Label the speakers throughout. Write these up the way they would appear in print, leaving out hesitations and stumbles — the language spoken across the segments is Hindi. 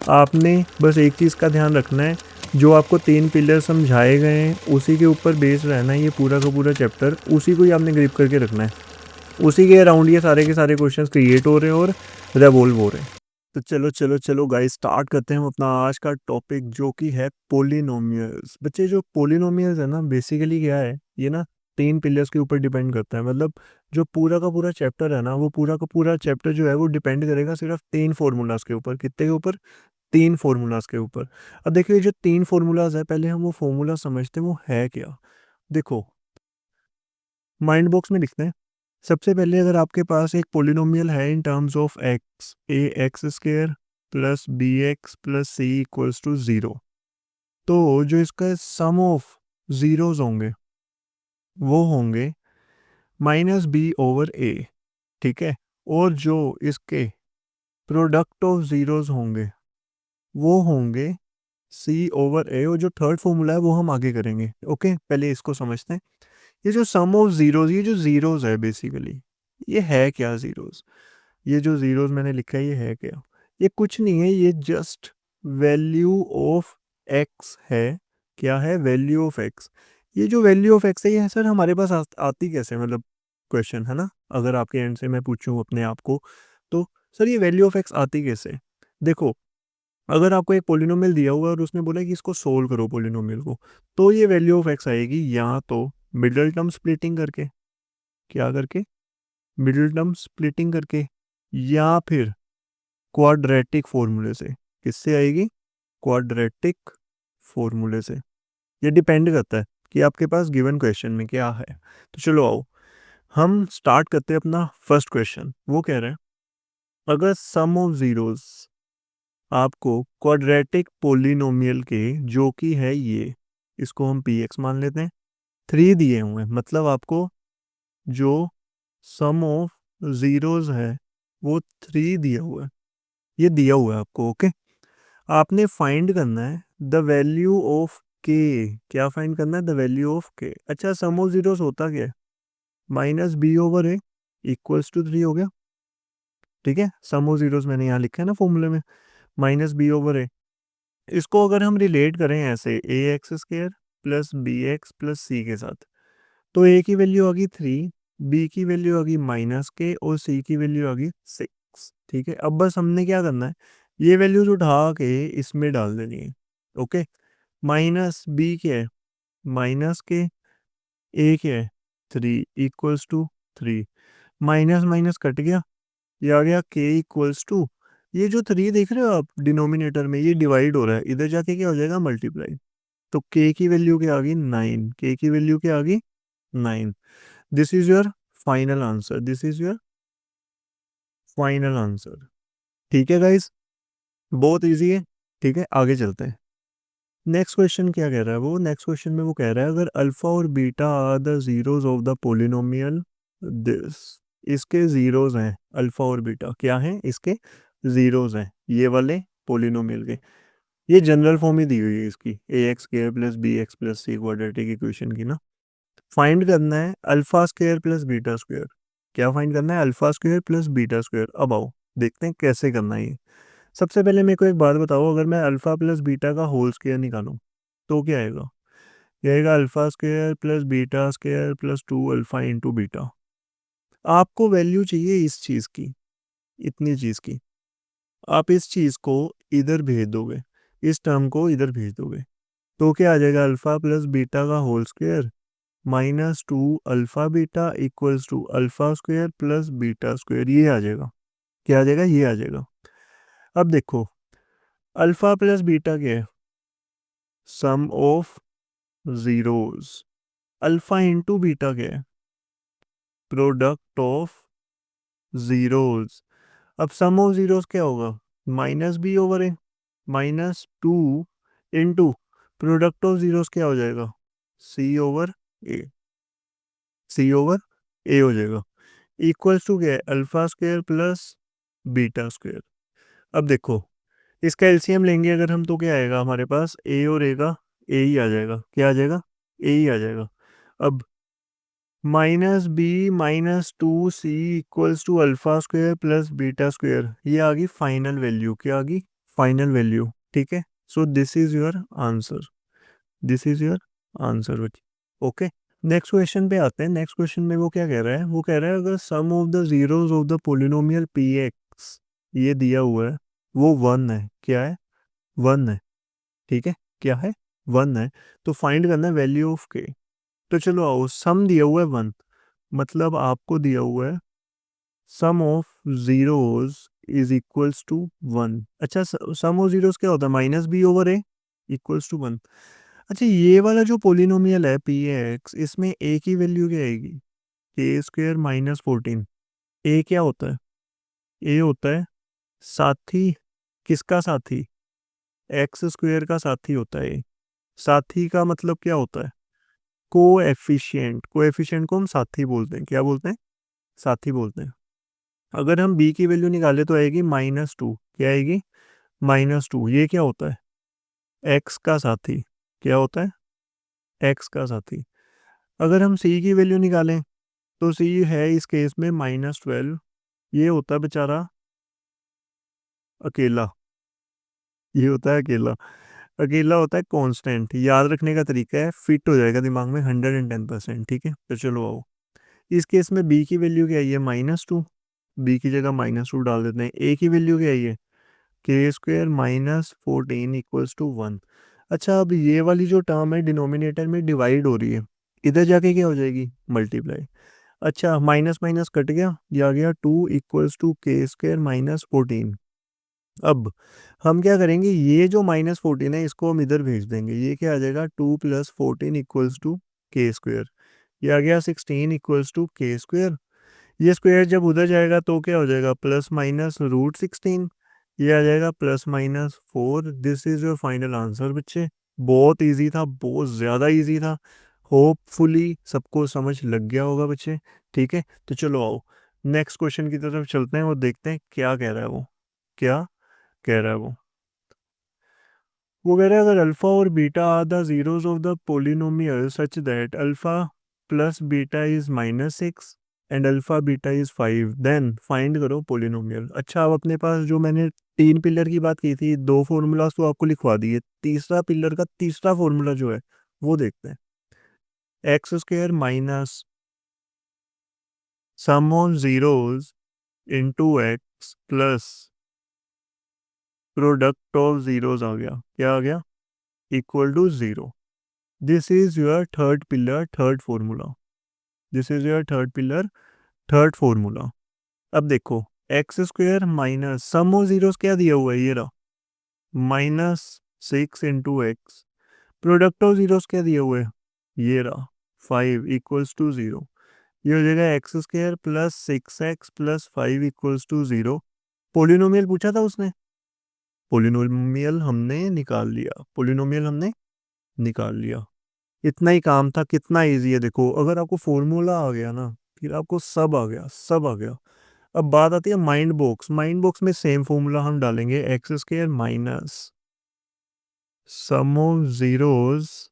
Speaker 1: आपने बस एक चीज़ का ध्यान रखना है, जो आपको 3 पिलर समझाए गए हैं उसी के ऊपर बेस रहना है ये पूरा का पूरा चैप्टर, उसी को ही आपने ग्रिप करके रखना है। उसी के अराउंड ये सारे के सारे क्वेश्चंस क्रिएट हो रहे हैं और रिवॉल्व हो रहे हैं। तो चलो चलो चलो गाइस, स्टार्ट करते हैं हम अपना आज का टॉपिक, जो कि है पोलिनोमियल्स। बच्चे, जो पोलिनोमियल्स है ना, बेसिकली क्या है ये ना, 3 पिलर्स के ऊपर डिपेंड करता है। मतलब जो पूरा का पूरा चैप्टर है ना, वो पूरा का पूरा चैप्टर जो है वो डिपेंड करेगा सिर्फ 3 फॉर्मूलाज के ऊपर। कितने के ऊपर? 3 फॉर्मूलाज के ऊपर। अब देखिए, जो 3 फॉर्मूलाज है, पहले हम वो फॉर्मूला समझते हैं वो है क्या। देखो, माइंड बॉक्स में लिखते हैं। सबसे पहले, अगर आपके पास एक पोलिनोमियल है in terms of x, a x square plus b x plus c equals to 0, तो जो इसका सम ऑफ जीरोज होंगे वो होंगे माइनस बी ओवर ए। ठीक है। और जो इसके प्रोडक्ट ऑफ जीरोज होंगे वो होंगे सी ओवर ए। और जो थर्ड फॉर्मूला है वो हम आगे करेंगे। ओके, पहले इसको समझते हैं। ये जो सम ऑफ जीरोज, ये जो जीरोज है बेसिकली, ये है क्या जीरोज? ये जो जीरोज मैंने लिखा है ये है क्या? ये कुछ नहीं है, ये जस्ट वैल्यू ऑफ एक्स है। क्या है? Value of x. ये जो वैल्यू ऑफ एक्स है, ये सर हमारे पास आती कैसे? मतलब क्वेश्चन है ना, अगर आपके एंड से मैं पूछूं अपने आप को, तो सर ये वैल्यू ऑफ एक्स आती कैसे? देखो, अगर आपको एक पोलिनोमियल दिया हुआ है और उसने बोला कि इसको सोल्व करो पोलिनोमियल को, तो ये वैल्यू ऑफ एक्स आएगी या तो मिडिल टर्म स्प्लिटिंग करके। क्या करके? मिडिल टर्म स्प्लिटिंग करके, या फिर क्वाड्रेटिक फॉर्मूले से। किससे आएगी? क्वाड्रेटिक फॉर्मूले से। ये डिपेंड करता है कि आपके पास गिवन क्वेश्चन में क्या है। तो चलो आओ, हम स्टार्ट करते हैं अपना फर्स्ट क्वेश्चन। वो कह रहे हैं, अगर सम ऑफ जीरोस आपको क्वाड्रेटिक पोलिनोमियल के, जो कि है ये, इसको हम पी एक्स मान लेते हैं, 3 दिए हुए हैं, मतलब आपको जो सम ऑफ जीरोस है वो 3 दिया हुआ है। ये दिया हुआ है आपको। ओके, आपने फाइंड करना है द वैल्यू ऑफ के। क्या फाइंड करना है? द वैल्यू ऑफ के। अच्छा, सम ऑफ जीरोस होता क्या है? Minus b over a equals to 3 हो गया। ठीक है, सम ऑफ जीरोस मैंने यहाँ लिखा है ना फॉर्मूले में, माइनस बी ओवर ए। इसको अगर हम रिलेट करें ऐसे, a x square plus b x plus c के साथ, तो ए की वैल्यू आ गई 3, बी की वैल्यू आ गई माइनस के, और सी की वैल्यू आ गई 6। ठीक है, अब बस हमने क्या करना है, ये वैल्यूज उठा के इसमें डाल देनी है। ओके, माइनस बी क्या है? माइनस के। ए क्या है? 3 equals to 3। Minus minus cut गया, ये आ गया के इक्वल्स टू, ये जो 3 देख रहे हो आप डिनोमिनेटर में, ये डिवाइड हो रहा है, इधर जाके क्या हो जाएगा? मल्टीप्लाई। तो के की वैल्यू क्या आ गई? 9। के की वैल्यू क्या आ गई? 9। This is your final answer. This is your final answer. ठीक है गाइस, बहुत इजी है। ठीक है, आगे चलते हैं। नेक्स्ट क्वेश्चन क्या कह रहा है वो? नेक्स्ट क्वेश्चन में वो कह रहा है, अगर अल्फा और beta are the zeros of the polynomial this, इसके जीरोस हैं अल्फा और बीटा, क्या हैं? इसके जीरोस हैं ये वाले पोलिनोमियल के। ये जनरल फॉर्म ही दी हुई है इसकी, a x square plus b x plus c quadratic equation की ना। फाइंड करना है alpha square plus beta square. क्या फाइंड करना है? Alpha square plus beta square. अब आओ देखते हैं कैसे करना है ये। सबसे पहले मेरे को एक बात बताओ, अगर मैं अल्फा प्लस बीटा का होल स्क्वायर निकालूं तो क्या आएगा? ये आएगा alpha square plus beta square plus 2 alpha into beta. आपको वैल्यू चाहिए इस चीज़ की, इतनी चीज़ की। आप इस चीज़ को इधर भेज दोगे, इस टर्म को इधर भेज दोगे, तो क्या आ जाएगा? अल्फा प्लस बीटा का whole square minus 2 alpha beta equals to alpha square plus beta square. ये आ जाएगा। क्या आ जाएगा? ये आ जाएगा। अब देखो, अल्फा प्लस बीटा क्या है? Sum of zeros. Alpha into beta क्या है? Product of zeros. अब सम ऑफ जीरोस क्या होगा? Minus b over a, minus 2 into product of zeros क्या हो जाएगा? सी ओवर ए। सी ओवर ए हो जाएगा। इक्वल्स टू क्या है? Alpha square plus beta square. अब देखो, इसका एलसीएम लेंगे अगर हम, तो क्या आएगा हमारे पास? ए और ए का ए ही आ जाएगा। क्या आ जाएगा? ए ही आ जाएगा। अब minus b minus 2 c equals to alpha square plus beta square, ये आ गई फाइनल वैल्यू। क्या आ गई? फाइनल वैल्यू, ठीक है। So this is your answer, this is your answer बच्चे, ओके। नेक्स्ट क्वेश्चन पे आते हैं। नेक्स्ट क्वेश्चन में वो क्या कह रहा है, वो कह रहा है अगर sum of the zeros of the polynomial p x, ये दिया हुआ है, वो वन है, क्या है, वन है, ठीक है, क्या है, वन है, तो फाइंड करना है वैल्यू ऑफ के। तो चलो आओ, सम दिया हुआ है वन, मतलब आपको दिया हुआ है sum of zeros is equals to one. अच्छा, सम ऑफ जीरोस क्या होता है, minus b over a equals to one. अच्छा, ये वाला जो पोलिनोमियल है पी एक्स, इसमें ए की वैल्यू क्या आएगी, ए स्क्वेयर माइनस 14। ए क्या होता है, ए होता है साथी, किसका साथी, एक्स स्क्वेयर का साथी होता है ए। साथी का मतलब क्या होता है, कोएफिशिएंट, कोएफिशिएंट को हम साथी बोलते हैं, क्या बोलते हैं, साथी बोलते हैं। अगर हम बी की वैल्यू निकाले तो आएगी -2, क्या आएगी, -2। ये क्या होता है, एक्स का साथी, क्या होता है, एक्स का साथी। अगर हम सी की वैल्यू निकालें तो सी है इस केस में -12, ये होता है बेचारा अकेला, ये होता है अकेला, अकेला होता है कांस्टेंट। याद रखने का तरीका है, फिट हो जाएगा दिमाग में 110%, ठीक है। तो चलो आओ, इस केस में बी की वैल्यू क्या आई है, -2, बी की जगह -2 डाल देते हैं। ए की वैल्यू क्या आई है, के स्क्वेयर माइनस 14 इक्वल्स टू 1। अच्छा, अब ये वाली जो टर्म है डिनोमिनेटर में डिवाइड हो रही है, इधर जाके क्या हो जाएगी, मल्टीप्लाई। अच्छा, माइनस माइनस कट गया, ये आ गया 2 इक्वल्स टू के स्क्वेयर माइनस 14। अब हम क्या करेंगे, ये जो -14 है इसको हम इधर भेज देंगे, ये क्या आ जाएगा, 2 + 14 इक्वल्स टू के स्क्वेयर। ये आ गया 16 इक्वल्स टू के स्क्वेयर। ये स्क्वेयर जब उधर जाएगा तो क्या हो जाएगा, +-√16, ये आ जाएगा +-4। This is your final answer बच्चे। बहुत इजी था, बहुत ज़्यादा इजी था। होपफुली सबको समझ लग गया होगा बच्चे, ठीक है। तो चलो आओ नेक्स्ट क्वेश्चन की तरफ चलते हैं और देखते हैं क्या कह रहा है वो, क्या कह रहा है वो कह रहा है अगर अल्फ़ा और beta are the zeros of the polynomial such that alpha plus beta is -6 and alpha beta is 5, then find करो पोलिनोमियल। अच्छा, अब अपने पास जो मैंने 3 पिलर की बात की थी, 2 फॉर्मूलाज तो आपको लिखवा दिए, तीसरा पिलर का तीसरा फॉर्मूला जो है वो देखते हैं। X square minus sum of zeros into x plus product of zeros आ गया, क्या आ गया, equal to 0। This is your third pillar, third formula, this is your third pillar, third formula. अब देखो, x square minus sum of zeros क्या दिया हुआ है, ये रहा -6 into x, product of zeros क्या दिया हुआ है, ये रहा 5 इक्वल्स टू 0। ये हो जाएगा x square plus 6x plus 5 equals to 0। Polynomial पूछा था उसने, पोलिनोमियल हमने निकाल लिया, पोलिनोमियल हमने निकाल लिया। इतना ही काम था, कितना इजी है देखो। अगर आपको फॉर्मूला आ गया ना, फिर आपको सब आ गया, सब आ गया। अब बात आती है माइंड बॉक्स। माइंड बॉक्स में सेम फॉर्मूला हम डालेंगे, x square minus sum of zeros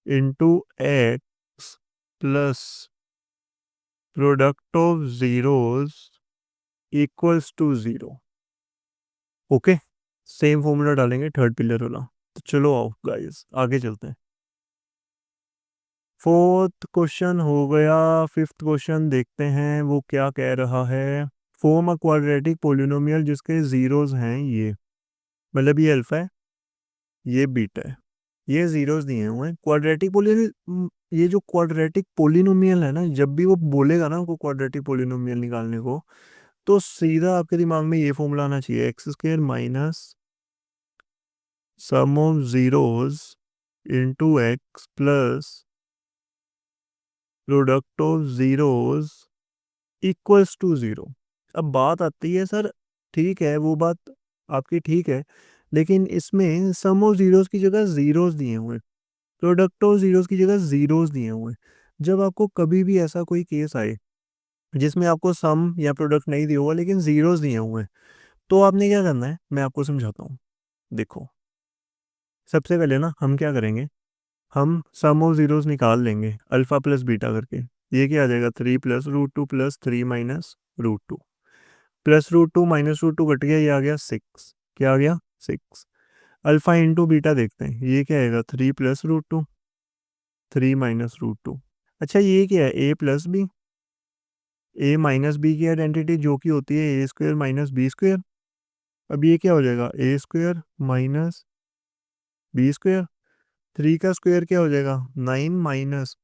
Speaker 1: into x plus product of zeros equals to 0। Okay, same formula डालेंगे थर्ड पिलर वाला। तो चलो आओ गाइस आगे चलते हैं। फोर्थ क्वेश्चन हो गया, फिफ्थ क्वेश्चन देखते हैं वो क्या कह रहा है। फॉर्म अ क्वाड्रेटिक पोलिनोमियल जिसके जीरोस हैं, ये मतलब ये अल्फा है, ये बीटा है, ये जीरोस दिए हुए हैं। क्वाड्रेटिक पोलिनोमियल, ये जो क्वाड्रेटिक पोलिनोमियल है ना, जब भी वो बोलेगा ना को क्वाड्रेटिक पोलिनोमियल निकालने को, तो सीधा आपके दिमाग में ये फॉर्मूला आना चाहिए, x square minus sum of zeros into x plus product of zeros equals to 0। अब बात आती है सर, ठीक है वो बात आपकी ठीक है, लेकिन इसमें सम ऑफ जीरोस की जगह जीरोस दिए हुए हैं, प्रोडक्ट ऑफ जीरोस की जगह जीरोस दिए हुए हैं। जब आपको कभी भी ऐसा कोई केस आए जिसमें आपको सम या प्रोडक्ट नहीं दिया हुआ लेकिन जीरोस दिए हुए हैं, तो आपने क्या करना है, मैं आपको समझाता हूँ। देखो, सबसे पहले ना हम क्या करेंगे, हम सम ऑफ जीरोस निकाल लेंगे अल्फा प्लस बीटा करके। ये क्या आ जाएगा, 3 + √2 + 3 - √2 प्लस √2 - √2 कट गया, ये आ गया 6। क्या आ गया 6। अल्फा इंटू बीटा देखते हैं, ये क्या आएगा 3 plus root two, 3 minus root two. अच्छा ये क्या है a plus b, a minus b की आइडेंटिटी जो कि होती है a square minus b square. अब ये क्या हो जाएगा a square minus b square, 3 का स्क्वायर क्या हो जाएगा 9 माइनस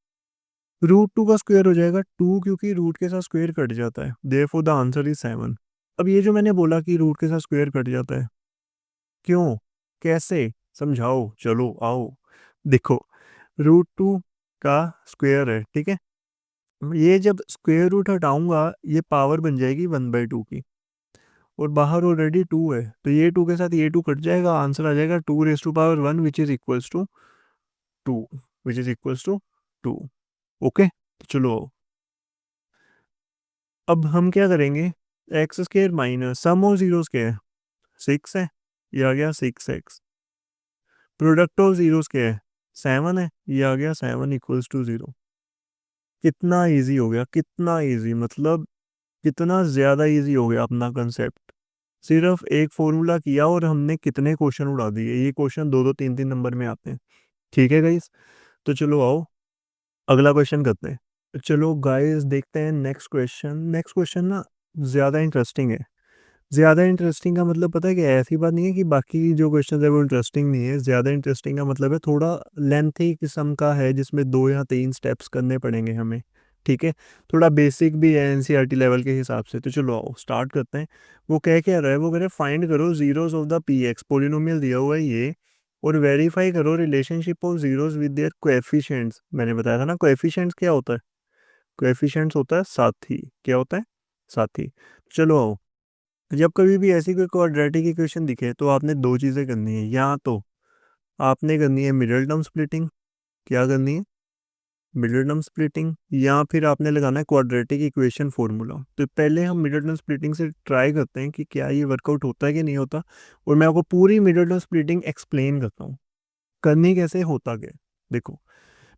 Speaker 1: रूट टू का स्क्वायर हो जाएगा 2, क्योंकि रूट के साथ स्क्वायर कट जाता है, देयरफॉर द आंसर इज 7। अब ये जो मैंने बोला कि रूट के साथ स्क्वायर कट जाता है, क्यों, कैसे, समझाओ, चलो आओ। देखो रूट टू का स्क्वायर है, ठीक है, ये जब स्क्वायर रूट हटाऊंगा ये पावर बन जाएगी 1/2 की, और बाहर ऑलरेडी 2 है, तो ये 2 के साथ ये 2 कट जाएगा, आंसर आ जाएगा 2 raised to power 1 which is equals to 2, which is equals to 2। Okay, तो चलो अब हम क्या करेंगे, x square minus sum of zeros क्या है 6 है, ये आ गया 6x, प्रोडक्ट ऑफ जीरोस क्या है 7 है, ये आ गया 7 इक्वल्स टू 0। कितना इजी हो गया, कितना इजी, मतलब कितना ज़्यादा इजी हो गया अपना कंसेप्ट। सिर्फ एक फॉर्मूला किया और हमने कितने क्वेश्चन उड़ा दिए, ये क्वेश्चन 2-2 3-3 नंबर में आते हैं। ठीक है गाइस, तो चलो आओ अगला क्वेश्चन करते हैं। चलो गाइस देखते हैं नेक्स्ट क्वेश्चन। नेक्स्ट क्वेश्चन ना ज़्यादा इंटरेस्टिंग है। ज़्यादा इंटरेस्टिंग का मतलब पता है कि ऐसी बात नहीं है कि बाकी जो क्वेश्चन है वो इंटरेस्टिंग नहीं है, ज़्यादा इंटरेस्टिंग का मतलब है थोड़ा लेंथी किस्म का है, जिसमें 2 या 3 स्टेप्स करने पड़ेंगे हमें। ठीक है, थोड़ा बेसिक भी है एनसीईआरटी लेवल के हिसाब से। तो चलो आओ स्टार्ट करते हैं। वो क्या रहा है, वो कह रहे हैं फाइंड करो zeros of the P x, polynomial दिया हुआ है ये, और वेरीफाई करो relationship of zeros with their coefficients. मैंने बताया था ना कोएफिशिएंट्स क्या होता है, कोएफिशिएंट्स होता है साथी। क्या होता है, साथी। चलो आओ, जब कभी भी ऐसी कोई क्वाड्रेटिक इक्वेशन दिखे तो आपने दो चीज़ें करनी है, या तो आपने करनी है मिडिल टर्म स्प्लिटिंग, क्या करनी है मिडिल टर्म स्प्लिटिंग, या फिर आपने लगाना है क्वाड्रेटिक इक्वेशन फॉर्मूला। तो पहले हम मिडिल टर्म स्प्लिटिंग से ट्राई करते हैं कि क्या ये वर्कआउट होता है कि नहीं होता, और मैं आपको पूरी मिडिल टर्म स्प्लिटिंग एक्सप्लेन करता हूँ करनी कैसे होता क्या है। देखो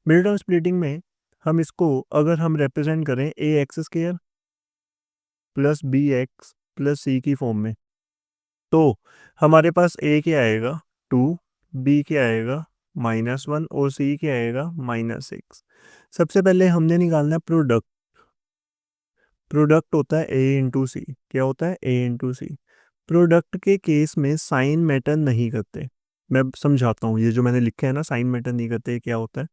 Speaker 1: मिडिल टर्म स्प्लिटिंग में हम इसको अगर हम रिप्रेजेंट करें a x square plus b x plus c की फॉर्म में, तो हमारे पास ए क्या आएगा 2, बी क्या आएगा -1, और सी क्या आएगा -6। सबसे पहले हमने निकालना है प्रोडक्ट। प्रोडक्ट होता है ए इंटू सी, क्या होता है ए इंटू सी। प्रोडक्ट के केस में साइन मैटर नहीं करते। मैं समझाता हूँ, ये जो मैंने लिखा है ना साइन मैटर नहीं करते, क्या होता है,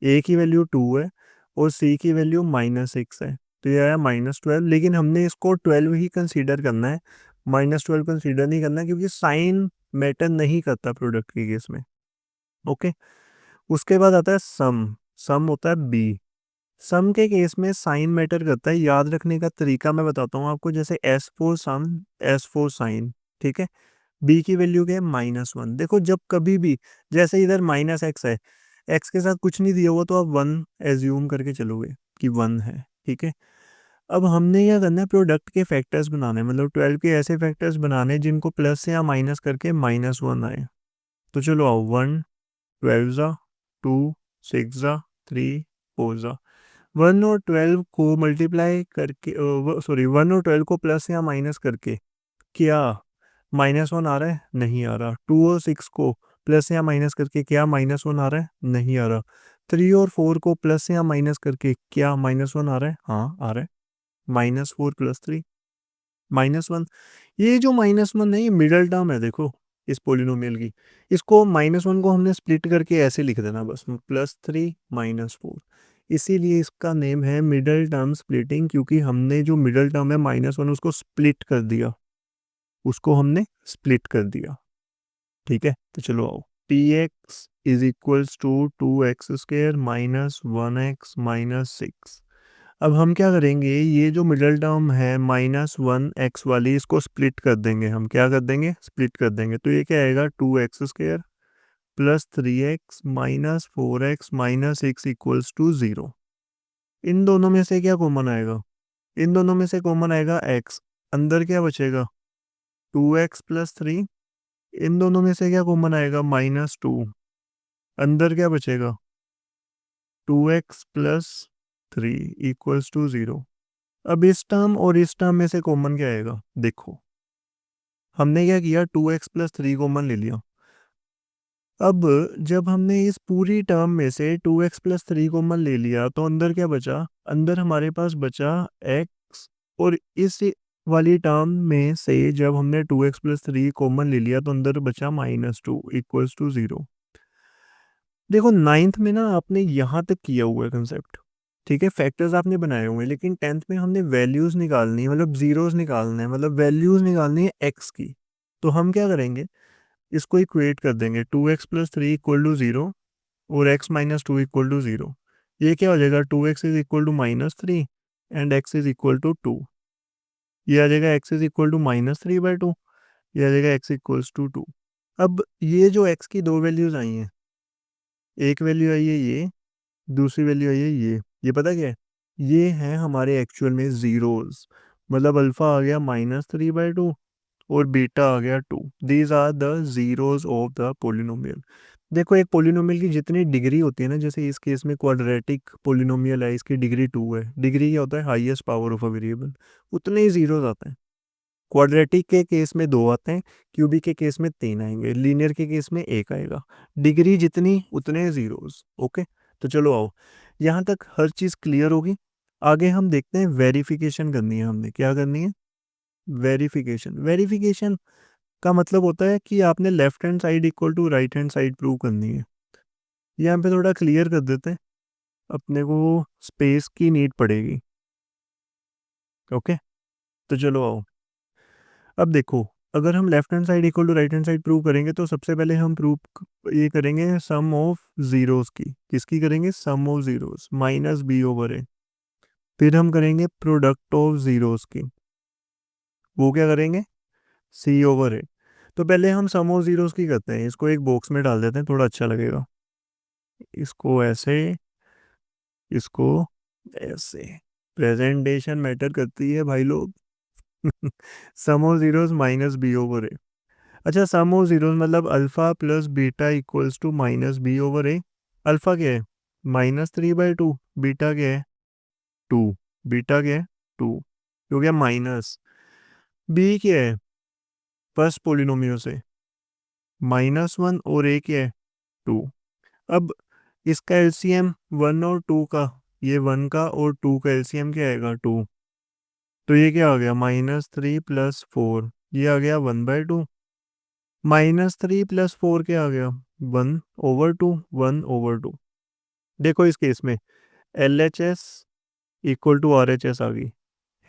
Speaker 1: ए की वैल्यू 2 है और सी की वैल्यू -6 है, तो ये आया -12, लेकिन हमने इसको 12 ही कंसीडर करना है, -12 कंसीडर नहीं करना, क्योंकि साइन मैटर नहीं करता प्रोडक्ट के केस में। ओके, उसके बाद आता है सम। सम होता है बी। सम के केस में साइन मैटर करता है। याद रखने का तरीका मैं बताता हूँ आपको, जैसे एस फोर सम, एस फोर साइन। ठीक है, बी की वैल्यू क्या है -1। देखो जब कभी भी, जैसे इधर -x है, x के साथ कुछ नहीं दिया हुआ तो आप 1 एज्यूम करके चलोगे कि 1 है। ठीक है, अब हमने क्या करना है, प्रोडक्ट के फैक्टर्स बनाने, मतलब 12 के ऐसे फैक्टर्स बनाने जिनको प्लस या माइनस करके -1 आए। तो चलो आओ, 1 12 ज़ा, 2 6 ज़ा, 3 4 ज़ा। 1 और 12 को मल्टीप्लाई करके, सॉरी 1 और 12 को प्लस या माइनस करके क्या -1 आ रहा है, नहीं आ रहा। 2 और 6 को प्लस या माइनस करके क्या -1 आ रहा है, नहीं आ रहा। 3 और 4 को प्लस या माइनस करके क्या -1 आ रहा है, हाँ आ रहा है। -4 + 3 -1। ये जो -1 है ये मिडल टर्म है, देखो इस पोलिनोमियल की। इसको -1 को हमने स्प्लिट करके ऐसे लिख देना बस, +3 -4। इसीलिए इसका नेम है मिडल टर्म स्प्लिटिंग, क्योंकि हमने जो मिडल टर्म है -1 उसको स्प्लिट कर दिया, उसको हमने स्प्लिट कर दिया। ठीक है, तो चलो आओ, p x is equals to 2x² -1x -6। अब हम क्या करेंगे, ये जो मिडल टर्म है -1x वाली, इसको स्प्लिट कर देंगे। हम क्या कर देंगे, स्प्लिट कर देंगे, तो ये क्या आएगा 2x² + 3x -4x -6 = 0। इन दोनों में से क्या कॉमन आएगा, इन दोनों में से कॉमन आएगा x, अंदर क्या बचेगा 2x + 3। इन दोनों में से क्या कॉमन आएगा -2, अंदर क्या बचेगा 2x + 3 = 0। अब इस टर्म और इस टर्म में से कॉमन क्या आएगा, देखो हमने क्या किया, 2x प्लस 3 कॉमन ले लिया। अब जब हमने इस पूरी टर्म में से 2x प्लस 3 कॉमन ले लिया तो अंदर क्या बचा, अंदर हमारे पास बचा x। और इस वाली टर्म में से जब हमने 2x प्लस 3 कॉमन ले लिया तो अंदर बचा -2 इक्वल्स टू 0। देखो नाइन्थ में ना आपने यहाँ तक किया हुआ है कंसेप्ट, ठीक है, फैक्टर्स आपने बनाए हुए हैं, लेकिन टेंथ में हमने वैल्यूज निकालनी है, मतलब जीरोस निकालने हैं, मतलब वैल्यूज निकालनी है एक्स की। तो हम क्या करेंगे, इसको इक्वेट कर देंगे, 2x प्लस 3 इक्वल टू 0 और x माइनस 2 इक्वल टू 0। ये क्या हो जाएगा, 2x is equal to -3 and x is equal to 2। ये आ जाएगा x इज इक्वल टू -3/2, ये आ जाएगा x इक्वल्स टू 2। अब ये जो x की दो वैल्यूज आई हैं, एक वैल्यू आई है ये, दूसरी वैल्यू आई है ये पता क्या है, ये हैं हमारे एक्चुअल में जीरोस। मतलब अल्फा आ गया -3/2 और बीटा आ गया 2। These are the zeros of the polynomial. देखो एक पोलिनोमियल की जितनी डिग्री होती है ना, जैसे इस केस में क्वाड्रेटिक पोलिनोमियल है, इसकी डिग्री 2 है, डिग्री क्या होता है, highest power of a variable, उतने ही जीरोस आते हैं। क्वाड्रेटिक के केस में 2 आते हैं, क्यूबिक के केस में 3 आएंगे, लीनियर के केस में 1 आएगा। डिग्री जितनी उतने जीरोस। ओके, तो चलो आओ, यहाँ तक हर चीज़ क्लियर होगी। आगे हम देखते हैं, वेरिफिकेशन करनी है, हमने क्या करनी है, वेरिफिकेशन। वेरिफिकेशन का मतलब होता है कि आपने left hand side equal to right hand side prove करनी है। यहाँ पे थोड़ा क्लियर कर देते हैं, अपने को स्पेस की नीड पड़ेगी। ओके, तो चलो आओ, अब देखो, अगर हम left hand side equal to right hand side prove करेंगे तो सबसे पहले हम प्रूव ये करेंगे सम ऑफ जीरोस की। किसकी करेंगे, sum of zeros minus b over a. फिर हम करेंगे प्रोडक्ट ऑफ जीरोस की, वो क्या करेंगे, सी ओवर ए। तो पहले हम सम ऑफ जीरोस की करते हैं, इसको एक बॉक्स में डाल देते हैं, थोड़ा अच्छा लगेगा। इसको ऐसे, इसको ऐसे, प्रेजेंटेशन मैटर करती है भाई लोग। Sum of zeros minus b over a. अच्छा, सम ऑफ जीरोस मतलब alpha plus beta equals to minus b over a. Alpha क्या है, -3/2, बीटा क्या है, 2, बीटा क्या है, 2, हो गया माइनस। बी क्या है, फर्स्ट पोलिनोमियो से -1 और ए क्या है, 2। अब इसका एलसीएम 1 और 2 का, ये 1 का और 2 का एलसीएम क्या आएगा, 2। तो ये क्या आ गया, -3 प्लस 4, ये आ गया 1/2। -3 प्लस 4 क्या आ गया, 1/2, 1/2। देखो इस केस में L H S equal to R H S आ गई,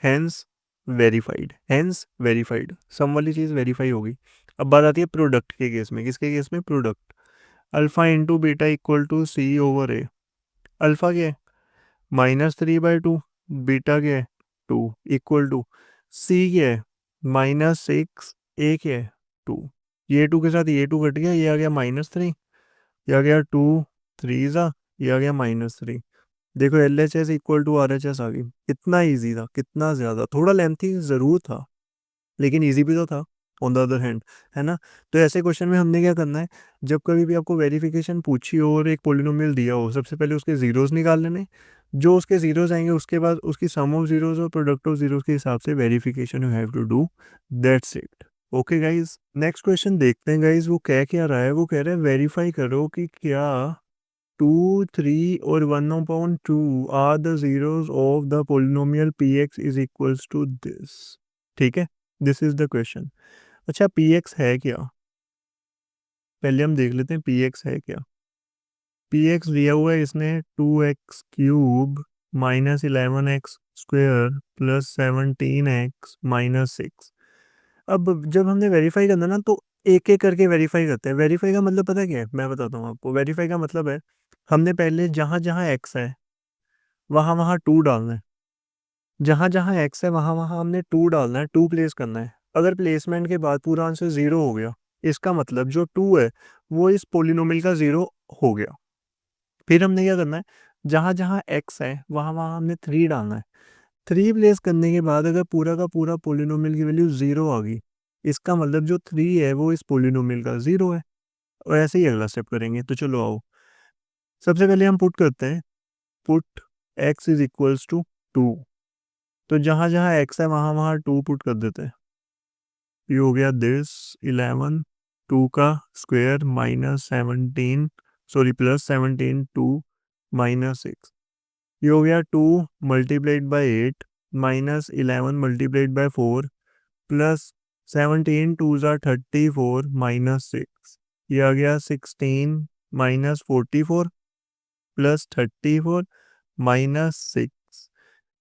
Speaker 1: hence verified, hence verified, sum वाली चीज़ वेरीफाई होगी। अब बात आती है प्रोडक्ट के केस में, किसके केस में, product. Alpha into beta equal to c over a. Alpha क्या है, -3/2, बीटा क्या है, 2, इक्वल टू सी क्या है, -6, ए क्या है, 2। ये 2 के साथ ये 2 कट गया, ये आ गया -3, ये आ गया 2 3 ज़ा, ये आ गया -3। देखो L H S equal to R H S आ गई। कितना ईजी था, कितना ज़्यादा, थोड़ा लेंथी ज़रूर था लेकिन ईजी भी तो था ऑन द अदर हैंड, है ना। तो ऐसे क्वेश्चन में हमने क्या करना है, जब कभी भी आपको वेरिफिकेशन पूछी हो और एक पोलिनोमियल दिया हो, सबसे पहले उसके जीरोस निकाल लेने, जो उसके जीरोस आएंगे उसके बाद उसकी सम ऑफ जीरोस और प्रोडक्ट ऑफ जीरोस के हिसाब से verification you have to do, that's it. Okay guys, next question देखते हैं गाइज, वो कह क्या रहा है, वो कह रहा है वेरीफाई करो कि क्या 2 3 और 1/2 are the zeros of the polynomial px is equals to this. ठीक है, दिस इज द क्वेश्चन। अच्छा px है क्या, पहले हम देख लेते हैं px है क्या। px दिया हुआ है इसने 2x³ -11x² प्लस 17x-6। अब जब हमने वेरीफाई करना ना तो एक एक करके वेरीफाई करते हैं। वेरीफाई का मतलब पता क्या है, मैं बताता हूँ आपको। वेरीफाई का मतलब है हमने पहले जहाँ जहाँ एक्स है वहाँ वहाँ 2 डालना है, जहाँ जहाँ एक्स है वहाँ वहाँ हमने 2 डालना है, 2 प्लेस करना है। अगर प्लेसमेंट के बाद पूरा आंसर 0 हो गया, इसका मतलब जो 2 है वो इस पोलिनोमियल का 0 हो गया। फिर हमने क्या करना है, जहाँ जहाँ एक्स है वहाँ वहाँ हमने 3 डालना है। 3 प्लेस करने के बाद अगर पूरा का पूरा पोलिनोमियल की वैल्यू 0 आ गई, इसका मतलब जो 3 है वो इस पोलिनोमियल का 0 है। और ऐसे ही अगला स्टेप करेंगे। तो चलो आओ, सबसे पहले हम पुट करते हैं, put x is equals to 2। तो जहाँ जहाँ x है वहाँ वहाँ 2 पुट कर देते हैं। ये हो गया दिस 11 2 का square minus 17 sorry plus 17 2 minus 6। ये हो गया 2 multiplied by 8 minus 11 multiplied by 4 plus 17 two ज़ा 34 माइनस 6। ये आ गया 16 माइनस 44 प्लस 34 माइनस 6।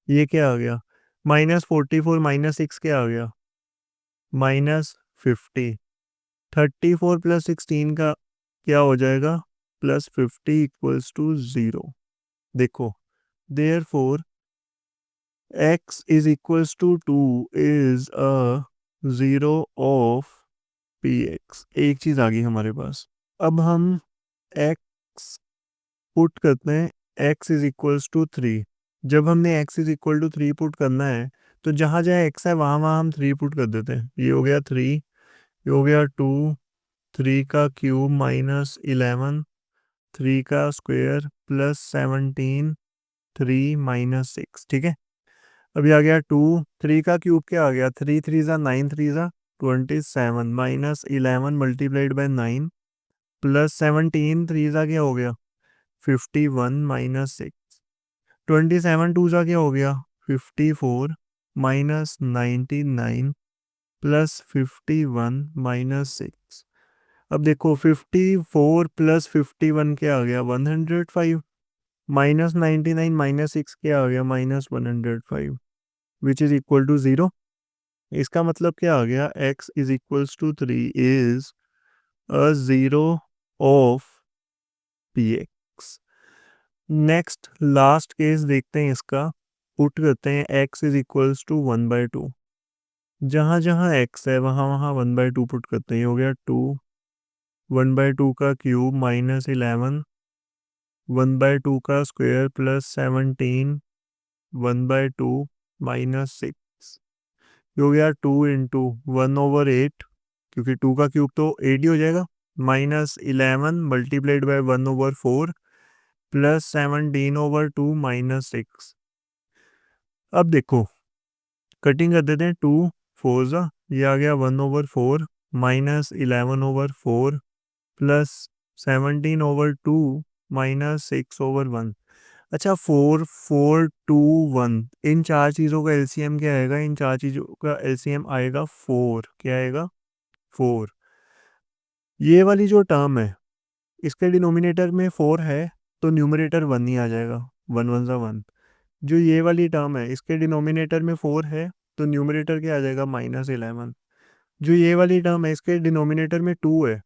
Speaker 1: ये क्या आ गया? माइनस 44 माइनस 6 क्या आ गया? माइनस 50। 34 प्लस 16 का क्या हो जाएगा? Plus 50 equals to 0। देखो, therefore x is equals to 2 is a zero of px। एक चीज़ आ गई हमारे पास। अब हम x पुट करते हैं, x इज इक्वल्स टू 3। जब हमने x is equal to 3 put करना है तो जहाँ जहाँ x है वहाँ वहाँ हम 3 पुट कर देते हैं। ये हो गया 3, ये हो गया 2, 3 का क्यूब माइनस 11, 3 का स्क्वायर प्लस 17, 3 माइनस 6। ठीक है, अभी आ गया 2, 3 का क्यूब क्या आ गया? 3 3 ज़ा 9, 3 ज़ा 27 माइनस 11 मल्टीप्लाइड बाई 9 प्लस 17, 3 ज़ा क्या हो गया? 51 माइनस 6। 27 टू ज़ा क्या हो गया? 54 माइनस 99 प्लस 51 माइनस 6। अब देखो 54 प्लस 51 क्या आ गया? 105 माइनस 99 माइनस 6 क्या आ गया? Minus 105 which is equal to 0। इसका मतलब क्या आ गया? x is equals to 3 is a zero of px। Next last case देखते हैं, इसका पुट करते हैं x इज इक्वल्स टू 1/2। जहाँ जहाँ x है वहाँ वहाँ 1/2 पुट करते हैं। ये हो गया 2, 1/2 का क्यूब माइनस 11, 1/2 का स्क्वायर प्लस 17, 1/2 माइनस 6। ये हो गया 2 इंटू 1/8, क्योंकि 2 का क्यूब तो 8 ही हो जाएगा, minus 11 multiplied by 1/4 plus 17/2 minus 6। अब देखो कटिंग कर देते हैं, 2 4 ज़ा ये आ गया 1/4 माइनस 11/4 प्लस 17/2 माइनस 6/1। अच्छा, 4 4 2 1, इन चार चीज़ों का एलसीएम क्या आएगा? इन चार चीज़ों का एलसीएम आएगा 4। क्या आएगा? 4। ये वाली जो टर्म है इसके डिनोमिनेटर में 4 है तो न्यूमरेटर 1 ही आ जाएगा, 1 1 ज़ा 1। जो ये वाली टर्म है इसके डिनोमिनेटर में 4 है तो न्यूमरेटर क्या आ जाएगा? माइनस 11। जो ये वाली टर्म है इसके डिनोमिनेटर में 2 है,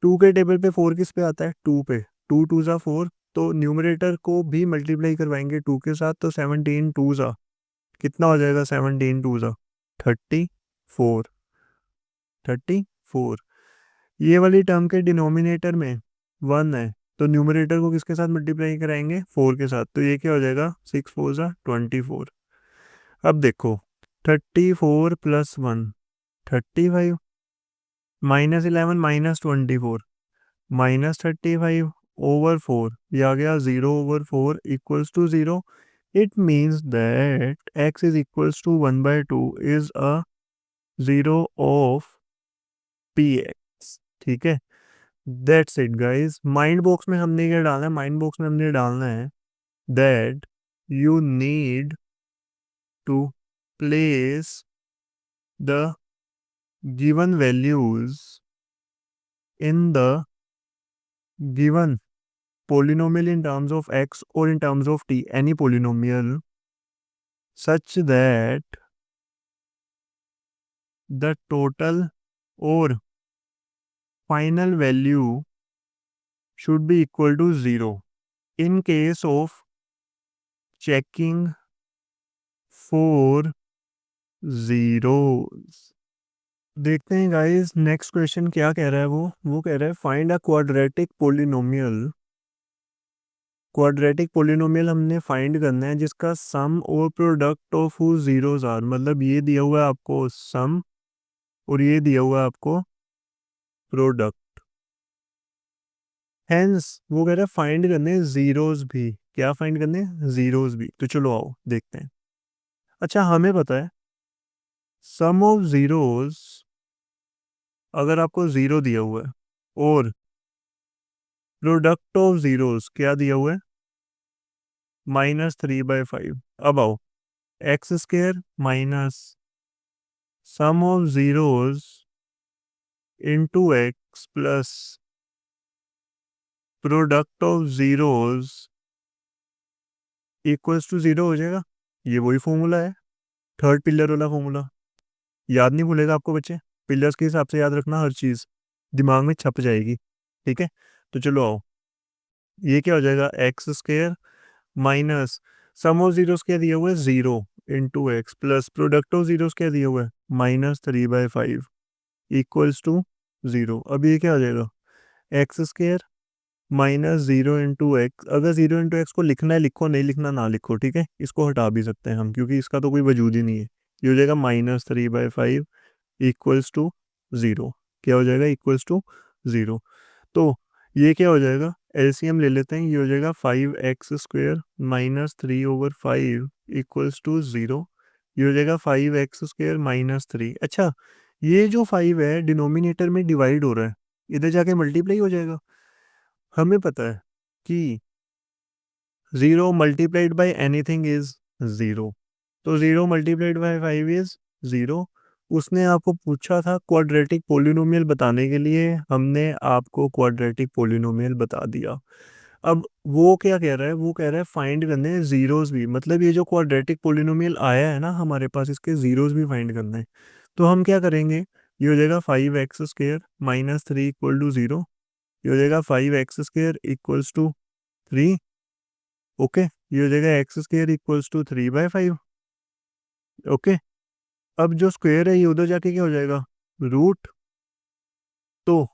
Speaker 1: 2 के टेबल पे 4 किस पे आता है? 2 पे। 2 2 ज़ा 4, तो न्यूमरेटर को भी मल्टीप्लाई करवाएंगे 2 के साथ, तो 17 2 ज़ा कितना हो जाएगा? 17 2 ज़ा 34, 34। ये वाली टर्म के डिनोमिनेटर में 1 है तो न्यूमरेटर को किसके साथ मल्टीप्लाई कराएंगे? 4 के साथ, तो ये क्या हो जाएगा? 6 4 ज़ा 24। अब देखो 34 plus 1 35 minus 11 minus 24 minus 35 over 4, ये आ गया 0/4 equals to 0। It means that x is equals to 1/2 is a zero of px। ठीक है, that's it guys. Mind box में हमने क्या डालना है? माइंड बॉक्स में हमने डालना है that you need to place the given values in the given polynomial in terms of x or in terms of t, any polynomial, such that the total or final value should be equal to 0 in case of checking for zeros। देखते हैं गाइस नेक्स्ट क्वेश्चन क्या कह रहा है। वो कह रहा है find a quadratic polynomial. Quadratic polynomial हमने फाइंड करना है जिसका सम और प्रोडक्ट ऑफ जीरोस आर, मतलब ये दिया हुआ है आपको सम और ये दिया हुआ है आपको प्रोडक्ट। हेंस वो कह रहा है फाइंड करने जीरोस भी। क्या फाइंड करने? जीरोस भी। तो चलो आओ देखते हैं। अच्छा, हमें पता है सम ऑफ जीरोस अगर आपको 0 दिया हुआ है और प्रोडक्ट ऑफ जीरोस क्या दिया हुआ है, -3/5। अब आओ, x square minus sum of zeros into x plus product of zeros equals to 0 हो जाएगा। ये वही फॉर्मूला है, थर्ड पिलर वाला फॉर्मूला। याद नहीं भूलेगा आपको बच्चे, पिलर्स के हिसाब से याद रखना, हर चीज़ दिमाग में छप जाएगी। ठीक है, तो चलो आओ, ये क्या हो जाएगा, x square minus sum of zeros क्या दिया हुआ है, 0 into x plus product of zeros क्या दिया हुआ है, -3/5 इक्वल्स टू 0। अब ये क्या हो जाएगा, एक्स स्क्र -0 इंटू एक्स। अगर 0 इंटू एक्स को लिखना है लिखो, नहीं लिखना ना लिखो, ठीक है, इसको हटा भी सकते हैं हम क्योंकि इसका तो कोई वजूद ही नहीं है। ये हो जाएगा -3/5 इक्वल्स टू 0। क्या हो जाएगा, इक्वल्स टू 0। तो ये क्या हो जाएगा, एलसीएम ले लेते हैं, ये हो जाएगा 5x² -3/5 इक्वल्स टू 0। ये हो जाएगा 5x² -3। अच्छा, ये जो 5 है डिनोमिनेटर में डिवाइड हो रहा है, इधर जाके मल्टीप्लाई हो जाएगा। हमें पता है कि 0 मल्टीप्लाइड बाई एनीथिंग इज 0, तो 0 मल्टीप्लाइड बाई 5 इज 0। उसने आपको पूछा था क्वाड्रेटिक पोलिनोमियल बताने के लिए, हमने आपको क्वाड्रेटिक पोलिनोमियल बता दिया। अब वो क्या कह रहा है, वो कह रहा है फाइंड करने हैं जीरोस भी, मतलब ये जो क्वाड्रेटिक पोलिनोमियल आया है ना हमारे पास, इसके जीरोस भी फाइंड करने हैं। तो हम क्या करेंगे, ये हो जाएगा 5x² -3 इक्वल टू 0। ये हो जाएगा 5x² इक्वल्स टू 3। ओके, ये हो जाएगा x² इक्वल्स टू 3/5। ओके, अब जो स्क्वायर है ये उधर जाके क्या हो जाएगा, रूट। तो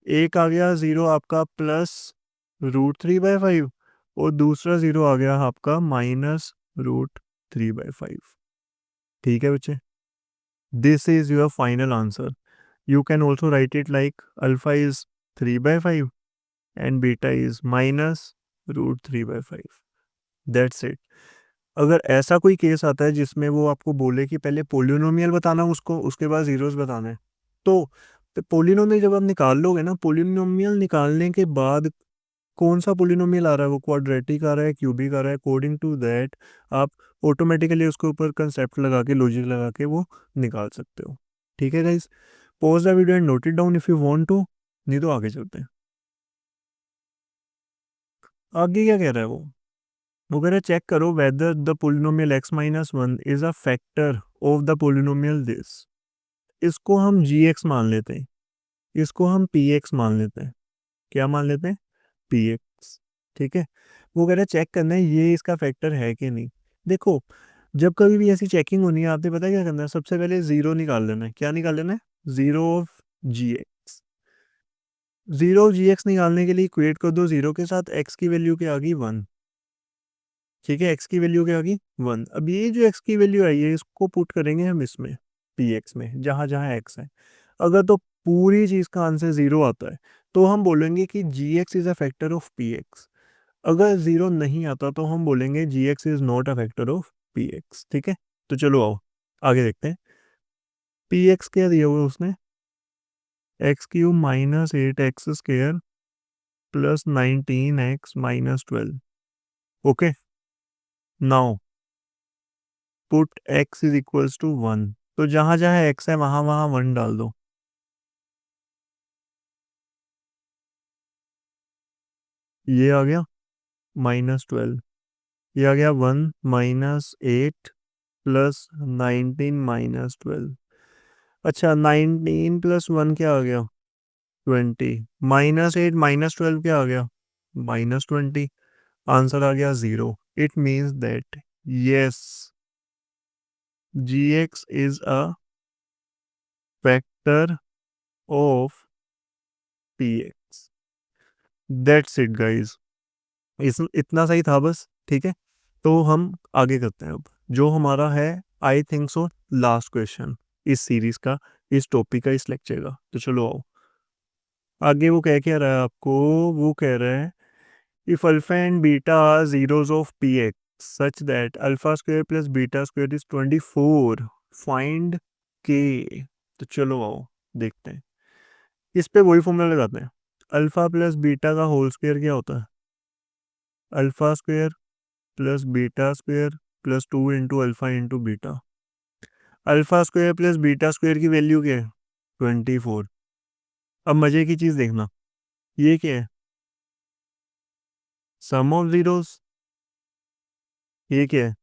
Speaker 1: एक आ गया 0 आपका प्लस √3/5 और दूसरा 0 आ गया आपका -√3/5। ठीक है बच्चे, this is your final answer. You can also right it like alpha is 3/5 and beta is -√3/5। That's it. अगर ऐसा कोई केस आता है जिसमें वो आपको बोले कि पहले पोलिनोमियल बताना उसको, उसके बाद जीरोस बताना है, तो पोलिनोमियल जब आप निकाल लोगे ना, पोलिनोमियल निकालने के बाद कौन सा पोलिनोमियल आ रहा है, वो क्वाड्रेटिक आ रहा है, क्यूबिक आ रहा है, अकॉर्डिंग टू दैट आप ऑटोमेटिकली उसके ऊपर कंसेप्ट लगा के, लॉजिक लगा के वो निकाल सकते हो। ठीक है guys, pause the video and note it down if you want to, नहीं तो आगे चलते हैं। आगे क्या कह रहा है वो कह रहा है चेक करो whether the polynomial x-1 is a factor of the polynomial this. इसको हम gx मान लेते हैं, इसको हम px मान लेते हैं। क्या मान लेते हैं, px। ठीक है, वो कह रहा है चेक करना है ये इसका फैक्टर है कि नहीं। देखो, जब कभी भी ऐसी चेकिंग होनी है, आपने पता है क्या करना है, सबसे पहले 0 निकाल लेना है। क्या निकाल लेना है, 0 ऑफ gx। 0 ऑफ gx निकालने के लिए इक्वेट कर दो 0 के साथ, x की वैल्यू क्या आ गई, 1। ठीक है, x की वैल्यू क्या आ गई, 1। अब ये जो x की वैल्यू आई है इसको पुट करेंगे हम इसमें, px में, जहाँ जहाँ x है। अगर तो पूरी चीज़ का आंसर 0 आता है तो हम बोलेंगे कि gx is a factor of px। अगर 0 नहीं आता तो हम बोलेंगे gx is not a factor of px। ठीक है, तो चलो आओ आगे देखते हैं। px क्या दिया हुआ है उसने, x³ -8x² plus 19x -12। Okay, now put x is equals to 1। तो जहां जहां x है वहां वहां 1 डाल दो। ये आ गया -12, ये आ गया 1 -8 प्लस 19 -12। अच्छा, 19 प्लस 1 क्या आ गया, 20। -8 -12 क्या आ गया, -20। आंसर आ गया 0। It means that yes, gx is a factor of px। That's it guys, इस इतना सही था बस। ठीक है, तो हम आगे करते हैं अब, जो हमारा है I think so last question इस सीरीज का, इस टॉपिक का, इस लेक्चर का। तो चलो आओ आगे, वो कह रहा है आपको, वो कह रहा है if alpha and beta are zeros of p x such that alpha square plus beta square is 24, find k. तो चलो आओ देखते हैं। इस पे वही फॉर्मूला लगाते हैं, अल्फा प्लस बीटा का होल स्क्वायर क्या होता है, alpha square plus beta square plus 2 × alpha × beta. Alpha square plus beta square की वैल्यू क्या है, 24। अब मजे की चीज देखना, ये क्या है, सम ऑफ जीरोस, ये क्या है,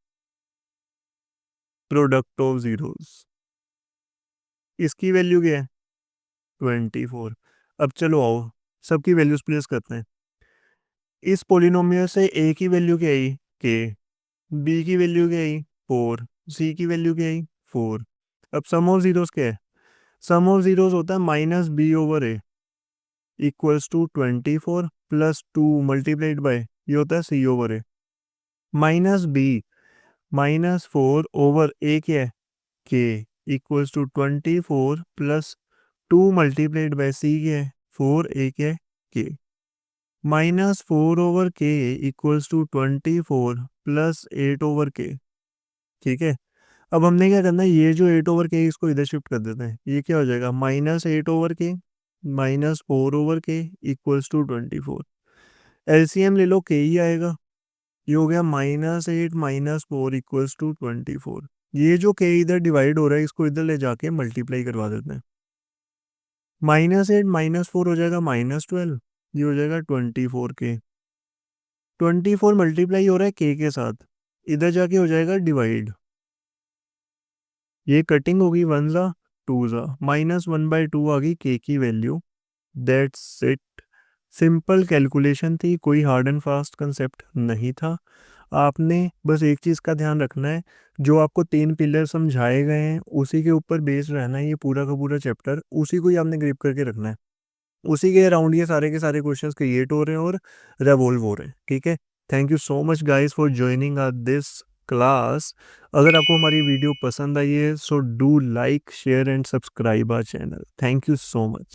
Speaker 1: प्रोडक्ट ऑफ जीरोस, इसकी वैल्यू क्या है, 24। अब चलो आओ सबकी वैल्यूज प्लेस करते हैं। इस पोलिनोमियल से ए की वैल्यू क्या आई, के, बी की वैल्यू क्या आई, 4, सी की वैल्यू क्या आई, 4। अब सम ऑफ जीरोस क्या है, सम ऑफ जीरोस होता है -b/a equals to 24 plus 2 multiplied by ये होता है c/a। -b -4/a क्या है, k equals to 24 plus 2 multiplied by c क्या है, 4a क्या है, k। -4/k equals to 24 plus 8/k। ठीक है, अब हमने क्या करना है, ये जो 8/k इसको इधर शिफ्ट कर देते हैं, ये क्या हो जाएगा, -8/k -4/k equals to 24। LCM ले लो, के ही आएगा, ये हो गया -8 -4 इक्वल्स टू 24। ये जो के इधर डिवाइड हो रहा है इसको इधर ले जाके मल्टीप्लाई करवा देते हैं, -8 -4 हो जाएगा -12, ये हो जाएगा 24k। 24 मल्टीप्लाई हो रहा है के साथ, इधर जाके हो जाएगा डिवाइड, ये कटिंग होगी 1 ज़ा 2 ज़ा, -1/2 आ गई के की value. That's it, simple calculation थी, कोई हार्ड एंड फास्ट कंसेप्ट नहीं था। आपने बस एक चीज़ का ध्यान रखना है, जो आपको 3 पिलर समझाए गए हैं उसी के ऊपर बेस्ड रहना है, ये पूरा का पूरा चैप्टर उसी को ही आपने ग्रिप करके रखना है, उसी के अराउंड ये सारे के सारे क्वेश्चंस क्रिएट हो रहे हैं और रेवॉल्व हो रहे हैं। ठीक है, thank you so much guys for joining this class. अगर आपको हमारी वीडियो पसंद आई है so do like share and subscribe our channel. Thank you so much.